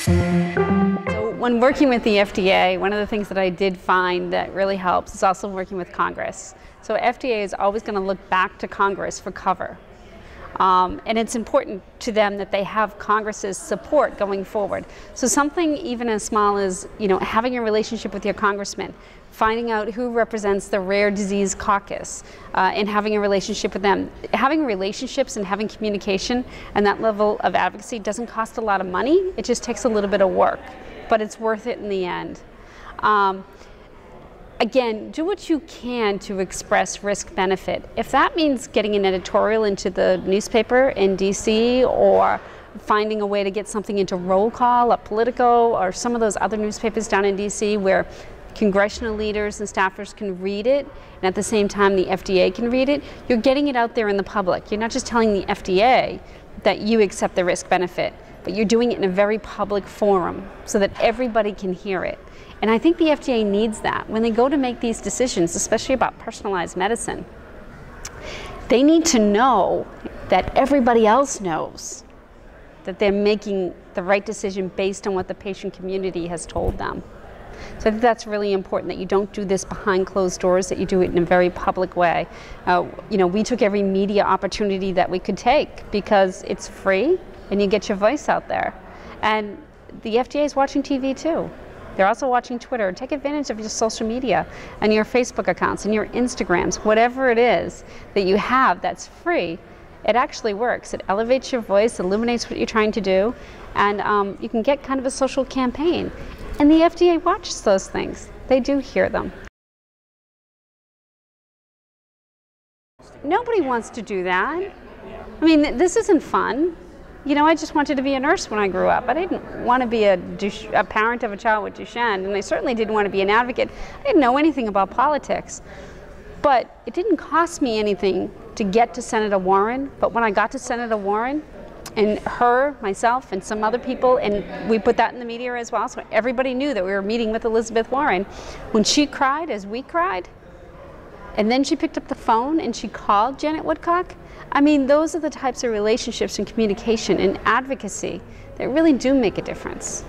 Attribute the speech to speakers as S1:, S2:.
S1: So when working with the FDA, one of the things that I did find that really helps is also working with Congress. So FDA is always going to look back to Congress for cover. And it's important to them that they have Congress's support going forward. So something even as small as, having a relationship with your congressman, finding out who represents the rare disease caucus, and having a relationship with them. Having relationships and having communication and that level of advocacy doesn't cost a lot of money. It just takes a little bit of work, but it's worth it in the end. Again, do what you can to express risk-benefit. If that means getting an editorial into the newspaper in DC, or finding a way to get something into Roll Call or Politico or some of those other newspapers down in DC where congressional leaders and staffers can read it, and at the same time the FDA can read it, you're getting it out there in the public. You're not just telling the FDA that you accept the risk-benefit, but you're doing it in a very public forum so that everybody can hear it. And I think the FDA needs that. When they go to make these decisions, especially about personalized medicine, they need to know that everybody else knows that they're making the right decision based on what the patient community has told them. So I think that's really important, that you don't do this behind closed doors, that you do it in a very public way. We took every media opportunity that we could take because it's free and you get your voice out there. And the FDA is watching TV too. They're also watching Twitter. Take advantage of your social media and your Facebook accounts and your Instagrams, whatever it is that you have that's free. It actually works. It elevates your voice, illuminates what you're trying to do, and you can get kind of a social campaign. And the FDA watches those things. They do hear them. Nobody wants to do that. I mean, this isn't fun. I just wanted to be a nurse when I grew up. I didn't want to be a parent of a child with Duchenne, and I certainly didn't want to be an advocate. I didn't know anything about politics. But it didn't cost me anything to get to Senator Warren. But when I got to Senator Warren, and myself, and some other people, and we put that in the media as well, so everybody knew that we were meeting with Elizabeth Warren. When she cried as we cried, and then she picked up the phone and she called Janet Woodcock, I mean, those are the types of relationships and communication and advocacy that really do make a difference.